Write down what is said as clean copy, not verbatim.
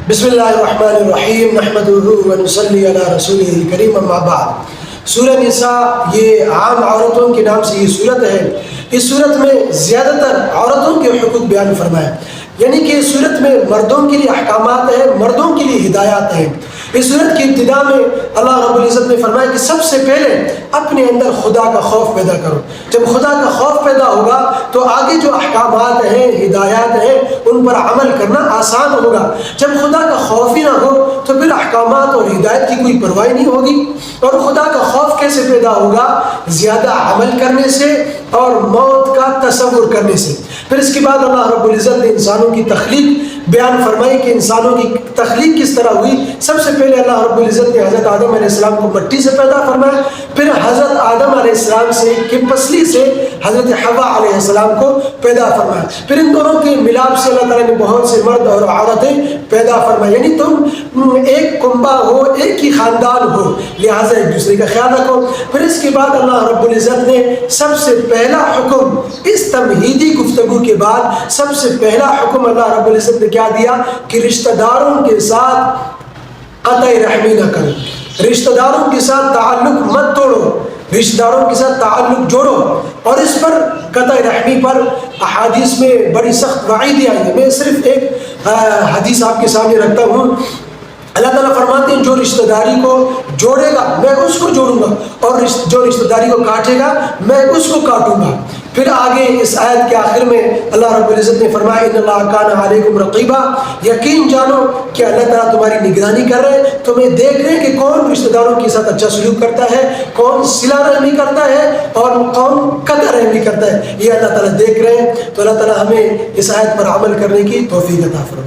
بسم اللہ الرحمن الرحیم نحمدہ ونصلی علی رسولہ الکریم اما بعد۔ سورہ نساء یہ عام عورتوں کے نام سے یہ صورت ہے۔ اس صورت میں زیادہ تر عورتوں کے حقوق بیان فرمائے، یعنی کہ اس صورت میں مردوں کے لیے احکامات ہیں، مردوں کے لیے ہدایات ہیں۔ اس صورت کی ابتدا میں اللہ رب العزت نے فرمایا کہ سب سے پہلے اپنے اندر خدا کا خوف پیدا کرو۔ جب خدا کا خوف پیدا ہوگا تو آگے جو احکامات ہیں، ہدایات ہیں، ان پر عمل کرنا آسان ہوگا۔ جب خدا کا خوف ہی نہ ہو تو پھر احکامات اور ہدایت کی کوئی پرواہ نہیں ہوگی۔ اور خدا کا خوف کیسے پیدا ہوگا؟ زیادہ عمل کرنے سے اور موت کا تصور کرنے سے۔ پھر اس کے بعد اللہ رب العزت نے انسانوں کی تخلیق بیان فرمائی کہ انسانوں کی تخلیق کس طرح ہوئی۔ سب سے پہلے اللہ رب العزت نے حضرت آدم علیہ السلام کو مٹی سے پیدا فرمایا، پھر حضرت آدم علیہ السلام سے کی پسلی سے حضرت حوا علیہ السلام کو پیدا فرمایا، پھر ان دونوں کے ملاپ سے اللہ تعالیٰ نے بہت سے مرد اور عورتیں پیدا فرمائی۔ یعنی تم ایک کنبہ ہو، ایک ہی خاندان ہو، لہٰذا ایک دوسرے کا خیال رکھو۔ پھر اس کے بعد اللہ رب العزت نے سب سے پہلا حکم، اس تمہیدی گفتگو کے بعد سب سے پہلا حکم اللہ رب العزت نے کیا دیا کہ رشتہ داروں کے ساتھ قطع رحمی نہ کرو، رشتہ داروں کے ساتھ تعلق مت توڑو، رشتہ داروں کے ساتھ تعلق جوڑو۔ اور اس پر قطع رحمی پر احادیث میں بڑی سخت وعیدیں آئی ہیں۔ میں صرف ایک حدیث آپ کے سامنے رکھتا ہوں۔ اللہ تعالیٰ فرماتے ہیں جو رشتہ داری کو جوڑے گا میں اس کو جوڑوں گا، اور جو رشتہ داری کو کاٹے گا میں اس کو کاٹوں گا۔ پھر آگے اس آیت کے آخر میں اللہ رب العزت نے فرمایا ان اللہ کان علیکم رقیبا، یقین جانو کہ اللہ تعالیٰ تمہاری نگرانی کر رہے ہیں، تمہیں دیکھ رہے ہیں کہ کون رشتہ داروں کے ساتھ اچھا سلوک کرتا ہے، کون صلہ رحمی کرتا ہے اور کون قطع رحمی کرتا ہے، یہ اللہ تعالیٰ دیکھ رہے ہیں۔ تو اللہ تعالیٰ ہمیں اس آیت پر عمل کرنے کی توفیق عطا فرمائے۔